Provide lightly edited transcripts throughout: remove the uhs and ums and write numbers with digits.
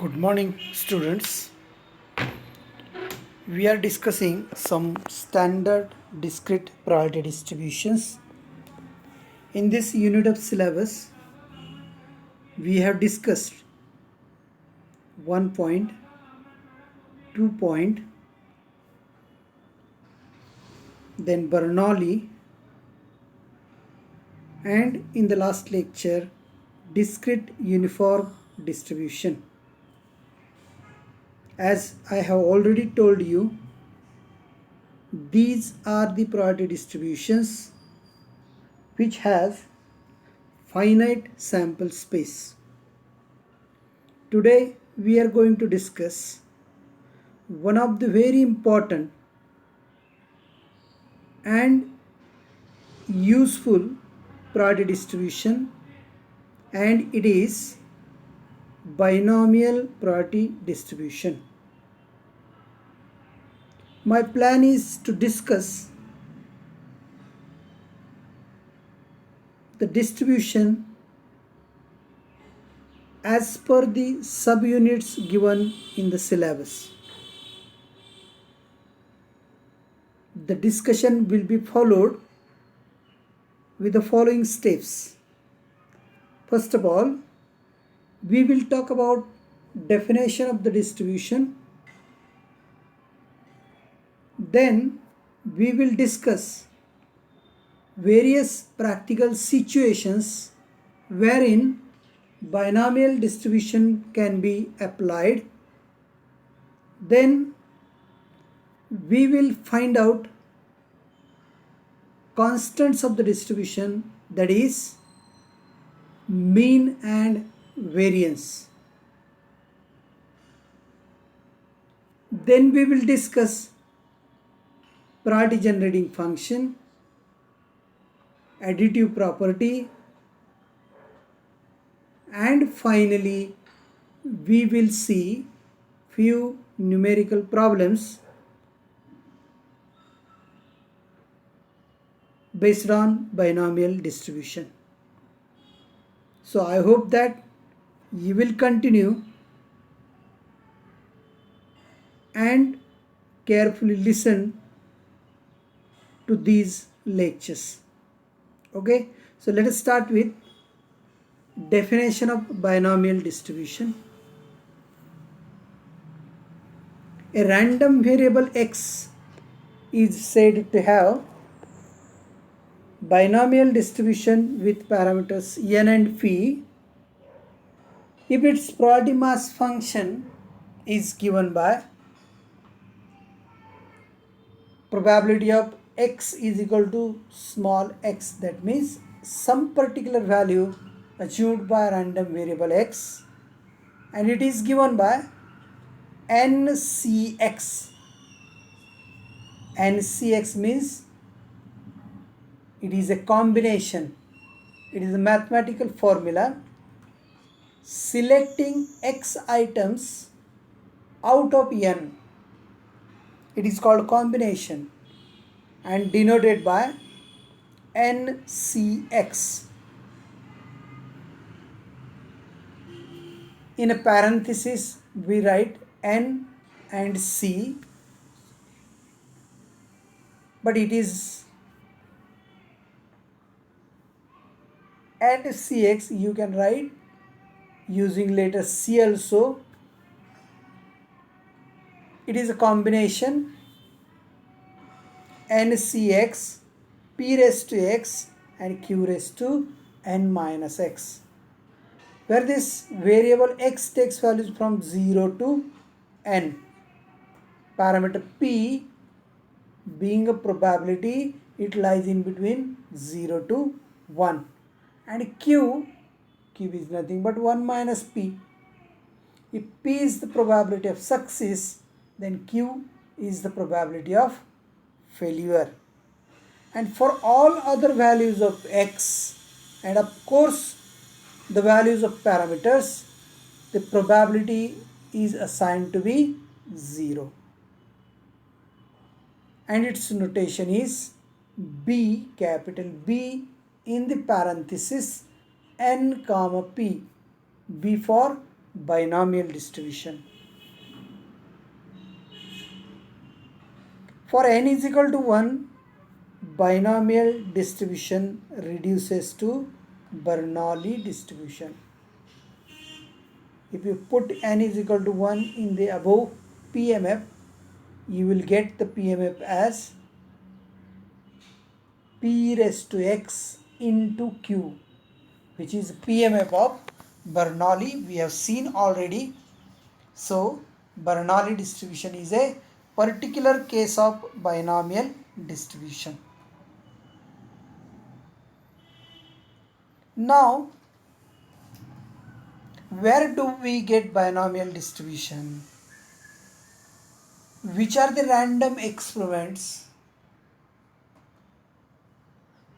Good morning, students. We are discussing some standard discrete probability distributions. In this unit of syllabus, we have discussed 1 point, 2 point, then Bernoulli, and in the last lecture, discrete uniform distribution. As I have already told you, these are the probability distributions which have finite sample space. Today we are going to discuss one of the very important and useful probability distribution, and it is binomial probability distribution. My plan is to discuss the distribution as per the subunits given in the syllabus. The discussion will be followed with the following steps. First of all, we will talk about definition of the distribution. Then we will discuss various practical situations wherein binomial distribution can be applied. Then we will find out constants of the distribution, that is mean and variance. Then we will discuss probability generating function, additive property, and finally we will see few numerical problems based on binomial distribution. So I hope that you will continue and carefully listen to these lectures. Okay, so let us start with definition of binomial distribution. A random variable x is said to have binomial distribution with parameters n and phi if its probability mass function is given by probability of x is equal to small x, that means some particular value achieved by random variable x, and it is given by ncx. ncx means it is a combination, it is a mathematical formula selecting x items out of n. It is called combination and denoted by ncx. In a parenthesis we write n and c, but it is ncx you can write using letter c also. It is a combination ncx, p raised to x and q raised to n minus x, where this variable x takes values from 0 to n. Parameter p being a probability, it lies in between 0 to 1, and q is nothing but 1 minus p. If p is the probability of success, then q is the probability of failure. And for all other values of x and of course the values of parameters, the probability is assigned to be 0, and its notation is b, capital B in the parenthesis n comma p, b for binomial distribution. For n is equal to 1, binomial distribution reduces to Bernoulli distribution. If you put n is equal to 1 in the above PMF, you will get the PMF as p raised to x into q, which is PMF of Bernoulli. We have seen already. So Bernoulli distribution is a particular case of binomial distribution. Now, where do we get binomial distribution? Which are the random experiments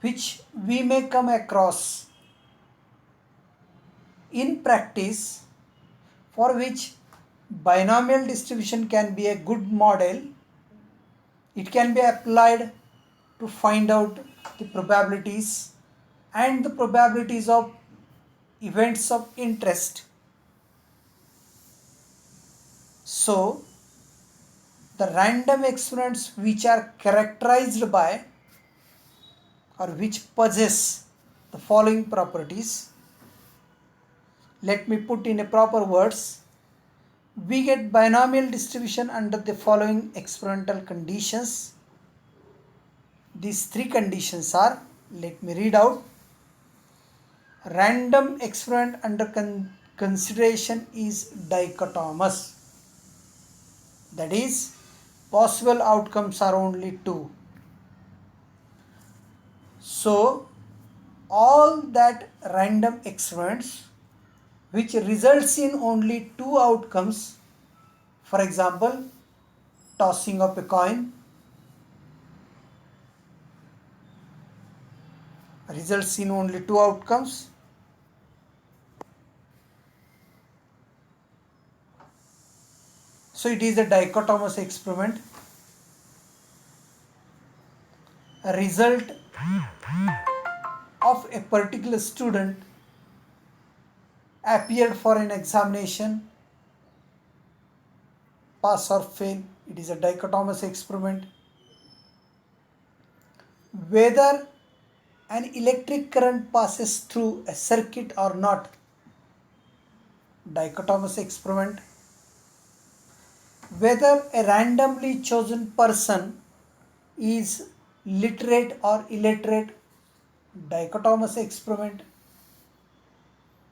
which we may come across in practice, for which binomial distribution can be a good model? It can be applied to find out the probabilities and the probabilities of events of interest. So, the random experiments which are characterized by or which possess the following properties. Let me put in a proper words. We get binomial distribution under the following experimental conditions. These three conditions are, let me read out. Random experiment under consideration is dichotomous. That is, possible outcomes are only two. So, all that random experiments which results in only two outcomes, for example, tossing of a coin, results in only two outcomes. So it is a dichotomous experiment. A result of a particular student appeared for an examination, pass or fail, it is a dichotomous experiment. Whether an electric current passes through a circuit or not, dichotomous experiment. Whether a randomly chosen person is literate or illiterate, dichotomous experiment.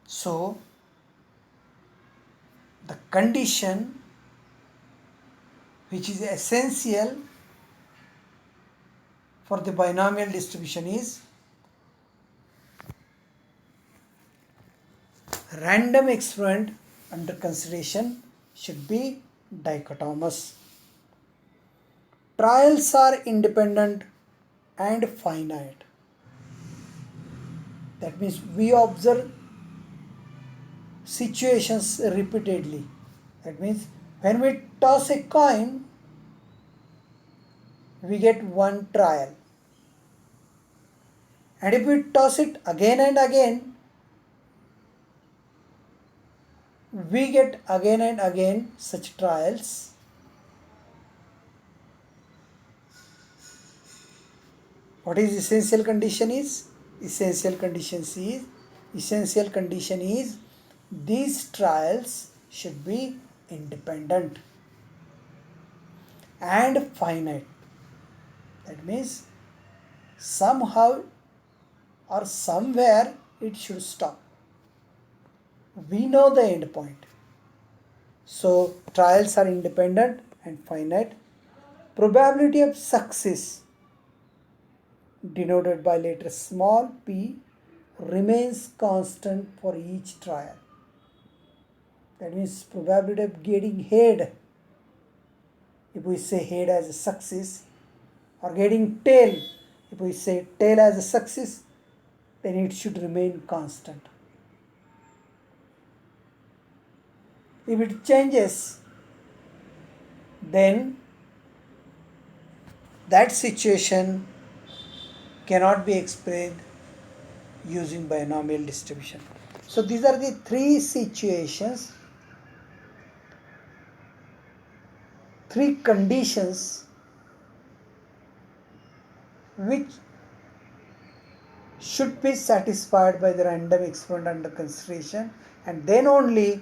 So, the condition which is essential for the binomial distribution is random experiment under consideration should be dichotomous. Trials are independent and finite. That means we observe situations repeatedly. That means when we toss a coin, we get one trial. And if we toss it again and again, we get again and again such trials. What is essential condition is? Essential condition is these trials should be independent and finite. That means somehow or somewhere it should stop. We know the end point. So trials are independent and finite. Probability of success, denoted by letter small p, remains constant for each trial. That means probability of getting head, if we say head as a success, or getting tail, if we say tail as a success, then it should remain constant. If it changes, then that situation cannot be explained using binomial distribution. So these are the three situations 3 conditions which should be satisfied by the random experiment under consideration, and then only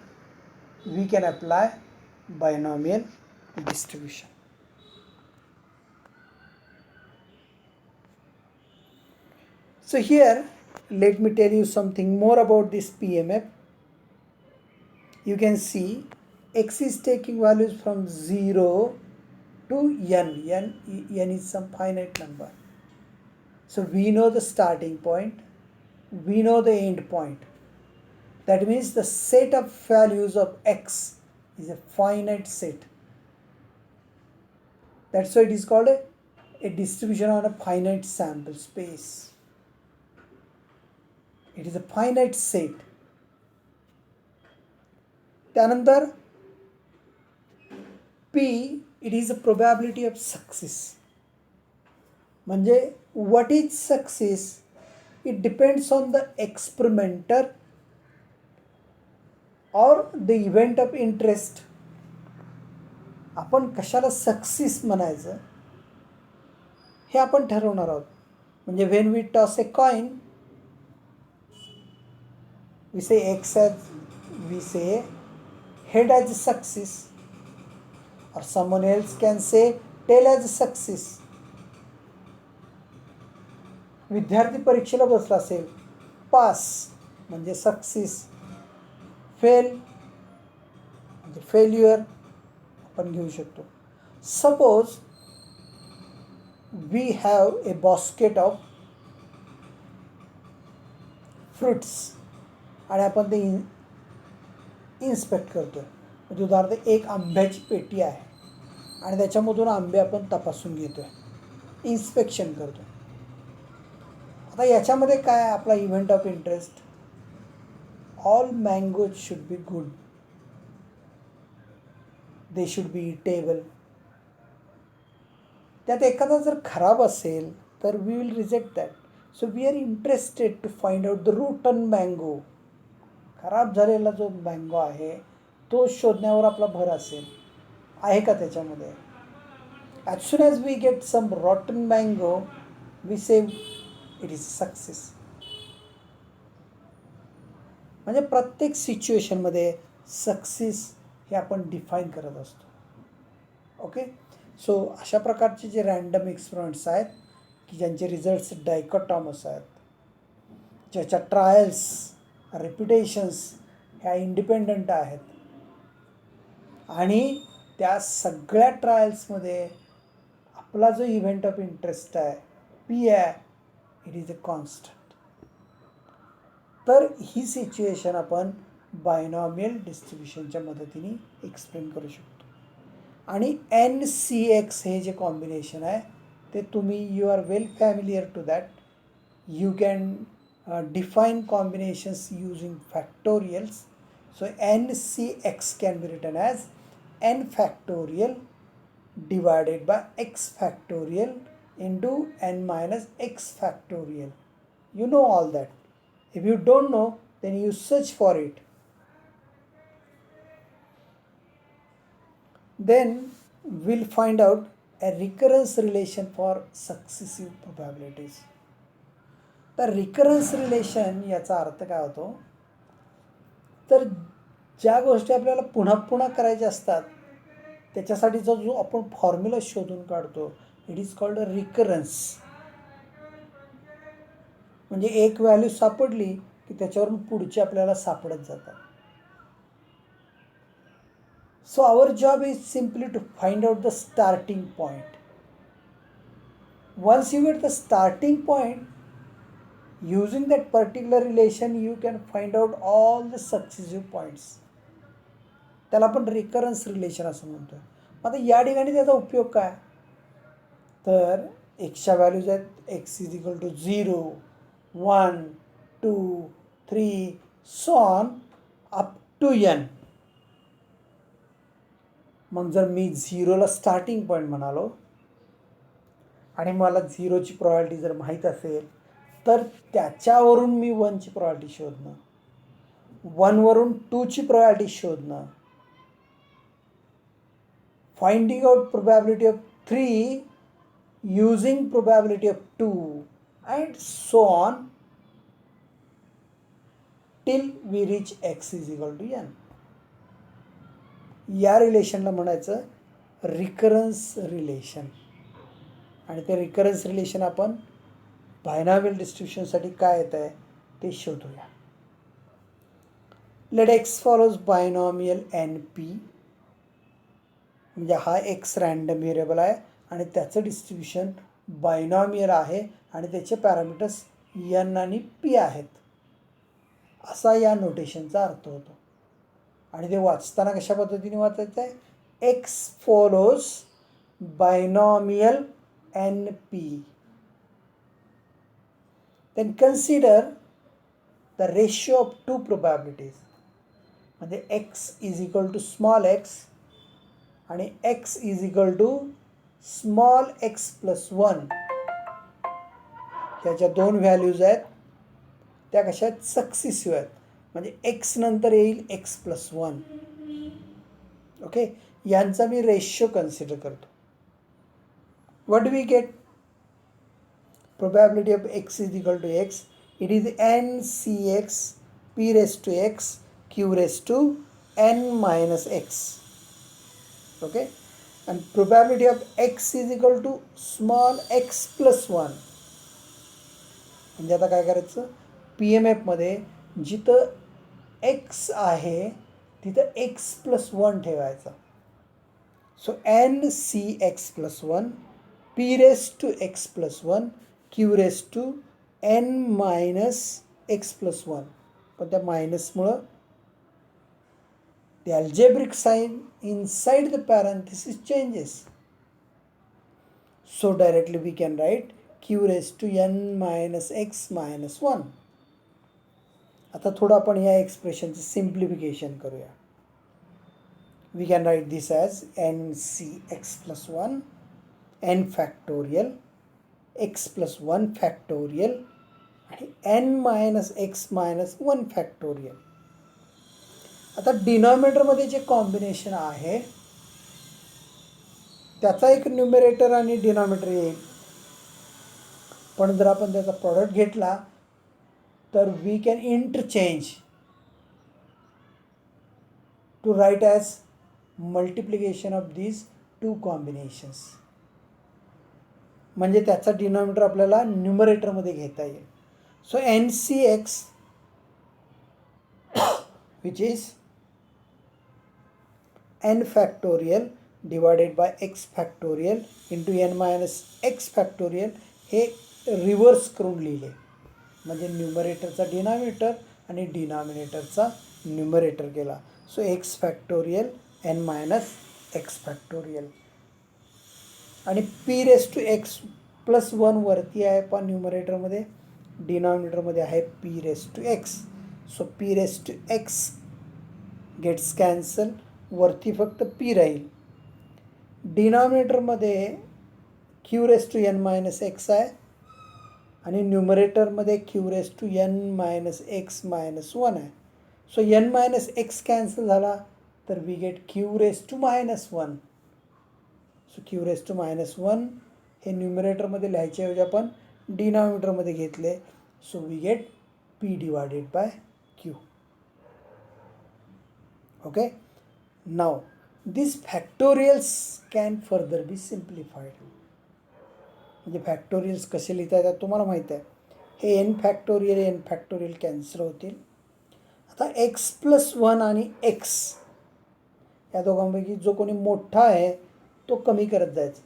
we can apply binomial distribution. So here let me tell you something more about this PMF. You can see x is taking values from 0 to n is some finite number. So we know the starting point, we know the end point. That means the set of values of x is a finite set. That's why it is called a distribution on a finite sample space. It is a finite set. त्यानंतर P, it is a probability of success. म्हणजे what is success? It depends on the experimenter or the event of interest. आपण कशाला success म्हणायचं हे आपण ठरवणार आहोत. म्हणजे when we toss a coin, we say X as, we say head as a success, or someone else can say tail as a success. विद्यार्थी परीक्षेला बसला असेल, पास म्हणजे सक्सेस, फेल म्हणजे फेल्युअर आपण घेऊ शकतो. Suppose we have a basket of fruits आणि आपण ते इन्स्पेक्ट करतो. म्हणजे उदाहरणार्थ एक आंब्याची पेटी आहे आणि त्याच्यामधून आंबे आपण तपासून घेतोय, इन्स्पेक्शन करतो. आता याच्यामध्ये काय आहे आपला event of interest? All mangoes should be good, they should be eatable. त्यात एखादा जर खराब असेल तर we will reject that. So we are interested to find out the rotten mango. खराब झालेला जो मँगो आहे तो शोधण्यावर आपला भर असेल, आहे का त्याच्यामध्ये. As soon as we get some rotten mango we say it is success. म्हणजे प्रत्येक सिच्युएशनमध्ये सक्सेस हे आपण डिफाईन करत असतो. ओके. सो अशा प्रकारचे जे रँडम एक्सपेरिमेंट्स आहेत की ज्यांचे रिझल्ट्स डायकोटॉमस आहेत, ज्याच्या ट्रायल्स रेप्युटेशन्स ह्या इंडिपेंडंट आहेत, आणि त्या सगळ्या ट्रायल्समध्ये आपला जो इव्हेंट ऑफ इंटरेस्ट आहे पी आहे, इट इज अ कॉन्स्टंट. तर ही सिच्युएशन आपण बायनॉमियल डिस्ट्रीब्युशनच्या मदतीने एक्सप्लेन करू शकतो. आणि NCX हे जे कॉम्बिनेशन आहे ते तुम्ही you are well familiar to that. You can define combinations using factorials. So NCX can be written as n factorial divided by x factorial into n minus x factorial. You know all that. If you don't know, then you search for it. Then we'll find out a recurrence relation for successive probabilities. तर रिकरन्स relation याचा अर्थ काय होतो? तर ज्या गोष्टी आपल्याला पुन्हा पुन्हा करायच्या असतात त्याच्यासाठीचा जो आपण फॉर्म्युला शोधून काढतो, इट इज कॉल्ड अ रिकरन्स. म्हणजे एक व्हॅल्यू सापडली की त्याच्यावरून पुढची आपल्याला सापडत जातात. So our job is simply to find out the starting point. Once you get the starting point, using that particular relation you can find out all the successive points. त्याला आपण रिकरन्स रिलेशन असं म्हणतो. आता या ठिकाणी त्याचा उपयोग काय? तर एक्सच्या व्हॅल्यूज आहेत x is equal to 0, 1, 2, 3 so on up to n. मग जर मी 0ला स्टार्टिंग पॉईंट म्हणालो आणि मला 0ची प्रॉबिलिटी जर माहीत असेल तर त्याच्यावरून मी 1ची प्रॉबिलिटी शोधणं, 1वरून 2ची प्रॉबिलिटी शोधणं, finding out probability of 3 using probability of 2, and so on till we reach x is equal to n. या रिलेशनला म्हणायचं रिकरन्स रिलेशन. आणि ते रिकरन्स रिलेशन आपण बायनॉमियल डिस्ट्रीब्युशनसाठी काय येत आहे ते शोधूया. Let x follows binomial n p, म्हणजे हा एक्स रँडम व्हेरिएबल आहे आणि त्याचं डिस्ट्रीब्युशन बायनॉमियल आहे आणि त्याचे पॅरामीटर्स एन आणि पी आहेत, असा या नोटेशनचा अर्थ होतो. आणि ते वाचताना कशा पद्धतीने वाचायचं आहे, x follows binomial n p, then consider the ratio of two probabilities, म्हणजे x is equal to small x आणि x is equal to small x plus 1, ह्याच्या दोन व्हॅल्यूज आहेत, त्या कशा आहेत, सक्सेसिव्ह आहेत, म्हणजे एक्स नंतर येईल एक्स प्लस 1. ओके, यांचा मी रेशिओ कन्सिडर करतो. What do we get? probability of x is equal to x, it is n cx p raised to x q raised to n minus x. Okay, and probability of x is equal to small x plus 1. म्हणजे आता काय करायचं, P M एफमध्ये जिथं x आहे तिथं x plus 1 ठेवायचा. So n c x plus 1 p raised to x plus 1 q raised to n minus x plus 1. पण त्या मायनसमुळं the algebraic sign inside the parenthesis changes. So directly we can write q raised to n minus x minus 1. आता थोडं आपण या एक्सप्रेशनचं simplification करूया. We can write this as n c x plus 1 n factorial x plus 1 factorial आणि n minus x minus 1 factorial. आता डिनॉमिनेटरमध्ये जे combination आहे त्याचा एक न्यूमरेटर आणि डिनॉमिनेटर येईल, पण जर आपण त्याचा प्रॉडक्ट घेतला तर we can interchange to write as multiplication of these two combinations, म्हणजे त्याचा डिनॉमिनेटर आपल्याला न्यूमरेटरमध्ये घेता येईल. So n c x which is n factorial divided by x factorial into n minus x factorial हे रिव्हर्स करून लिहिले, म्हणजे न्यूमरेटरचा डिनॉमिनेटर आणि डिनॉमिनेटरचा न्यूमरेटर केला. So x factorial n minus x factorial आणि p raise to x plus 1 वरती आहे पण न्यूमरेटरमध्ये, डिनॉमिनेटरमध्ये आहे p raise to x. So p raise to x gets cancel, वरती फक्त p राहील. डिनॉमिनेटरमध्ये q raise to n minus x आहे आणि न्यूमरेटरमध्ये q raise to n minus x minus 1 आहे. So n minus x cancel झाला तर we get q raise to minus 1. So q raise to minus 1 हे न्यूमरेटरमध्ये लिहायच्याऐवजी आपण डिनॉमिनेटरमध्ये घेतले. So we get p divided by q. Okay, now this factorials can further be simplified. म्हणजे factorials कसे लिहिता येतात तुम्हाला माहीत आहे. हे n फॅक्टोरियल कॅन्सल होतील. आता x प्लस 1 आणि x या दोघांपैकी जो कोणी मोठा आहे तो कमी करत जायचा.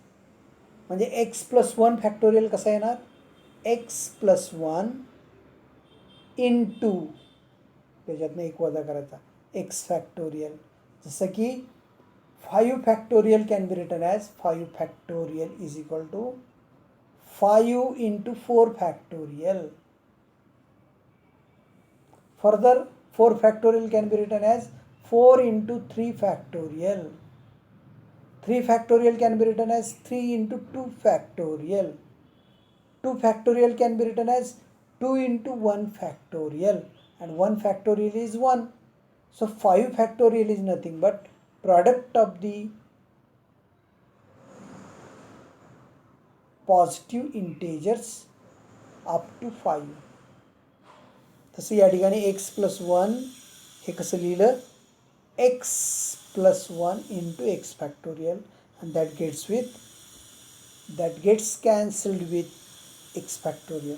म्हणजे x प्लस 1 फॅक्टोरियल कसा येणार, x प्लस 1 इंटू त्याच्यातनं एक वजा करायचा x फॅक्टोरियल. जसं की 5 factorial can be written as 5 factorial is equal to 5 into 4 factorial. Further 4 factorial can be written as 4 into 3 factorial. 3 factorial can be written as 3 into 2 factorial. 2 factorial can be written as 2 into 1 factorial. And 1 factorial is 1. So 5 factorial is nothing but product of the positive integers up to 5. तसं या ठिकाणी x plus one हे कसं लिहिलं, x plus one into x factorial and that gets cancelled with x factorial.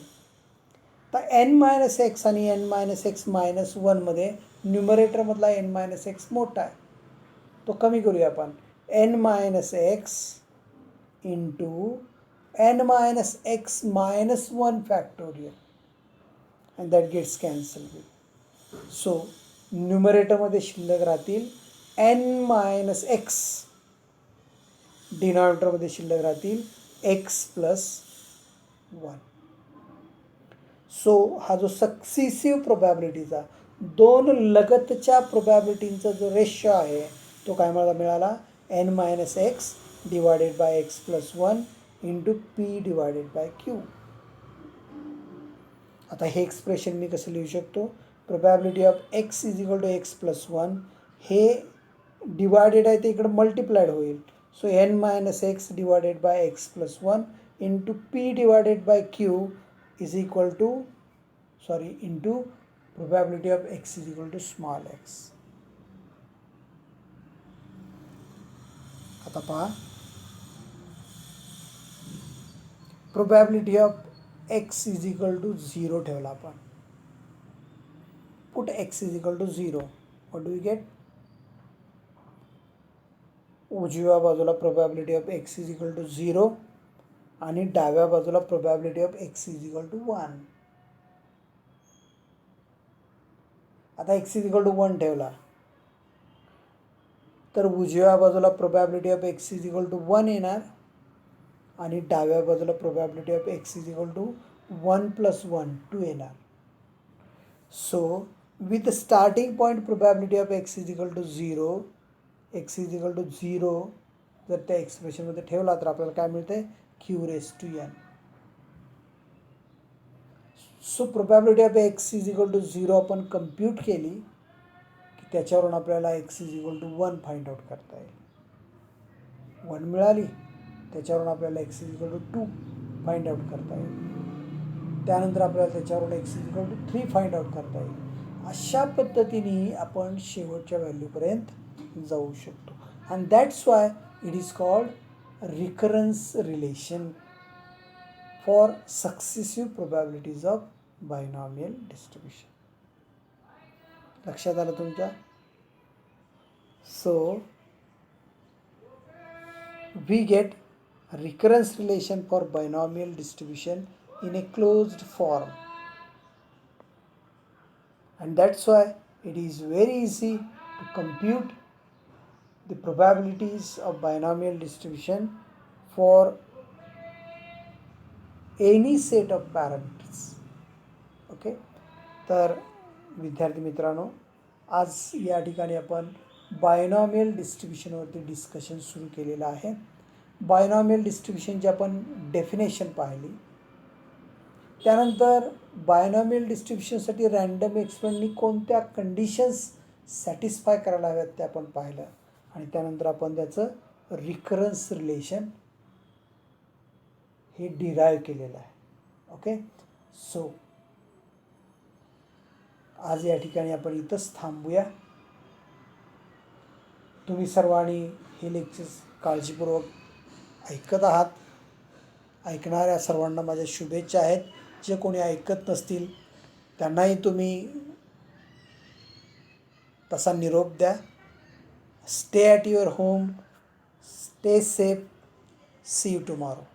तर n minus x आणि n minus x minus वनमध्ये न्युमरेटरमधला एन मायनस एक्स मोठा आहे, तो कमी करूया आपण. N minus x into n minus x minus one factorial and that gets cancel with. So न्युमरेटरमध्ये शिल्लक राहतील एन मायनस एक्स, डिनॉमिनेटरमध्ये शिल्लक राहतील एक्स प्लस वन. सो हा जो सक्सेसिव्ह प्रोबॅबिलिटीचा, दोन लगतच्या प्रोबॅबिलिटींचा जो रेशो आहे तो काय मला मिळाला, n minus x divided by x plus one into p divided by q. आता हे एक्सप्रेशन मी कसं लिहू शकतो, probability of x is equal to x plus one, हे डिवायडेड आहे ते इकडं मल्टिप्लाइड होईल. So n minus x divided by x plus one into p divided by q is equal to into probability of x is equal to small x. आता पहा, probability of x is equal to 0 ठेवला आपण. Put x is equal to 0, what do you get. उजव्या बाजूला probability of x is equal to 0 आणि डाव्या बाजूला probability of x is equal to 1. आता एक्स इज इक्वल टू 1 ठेवला तर उजव्या बाजूला probability of x is equal to 1 येणार आणि डाव्या बाजूला probability of x is equal to 1 plus 1 2 येणार. So with starting point probability of x is equal to 0, x is equal to 0 जर त्या एक्सप्रेशनमध्ये ठेवला तर आपल्याला काय मिळते, q raise to n. So probability of x is equal to 0 आपण कम्प्यूट केली की त्याच्यावरून आपल्याला x is equal to 1 find out करता येईल. 1 मिळाली, त्याच्यावरून आपल्याला x is equal to 2 find out करता येईल. त्यानंतर आपल्याला त्याच्यावरून x is equal to 3 find out करता येईल. अशा पद्धतीने आपण शेवटच्या व्हॅल्यूपर्यंत जाऊ शकतो. And that's why it is called recurrence relation for successive probabilities of binomial distribution. लक्षात आलं तुमच्या. So we get recurrence relation for binomial distribution in a closed form, and that's why it is very easy to compute the probabilities of binomial distribution for any set of parameters. Okay, तर विद्यार्थी मित्रांनो, आज या ठिकाणी आपण binomial डिस्ट्रीब्युशनवरती discussion सुरू केलेलं आहे. बायनॉमियल डिस्ट्रीब्युशनची आपण डेफिनेशन पाहिली, त्यानंतर बायनॉमियल डिस्ट्रीब्युशनसाठी रँडम एक्सपेरिमेंटनी कोणत्या कंडिशन्स सॅटिस्फाय करायला हव्यात ते आपण पाहिलं, आणि त्यानंतर आपण त्याचं रिकरन्स रिलेशन हे डिराईव्ह केलेलं आहे. ओके, सो आज या ठिकाणी आपण इथंच थांबूया. तुम्ही सर्वांनी हे लेक्चर्स काळजीपूर्वक ऐकत आहात. ऐकणाऱ्या सर्वांना माझ्या शुभेच्छा आहेत. जे कोणी ऐकत नसतील त्यांनाही तुम्ही तसा निरोप द्या. Stay at your home, stay safe, see you tomorrow.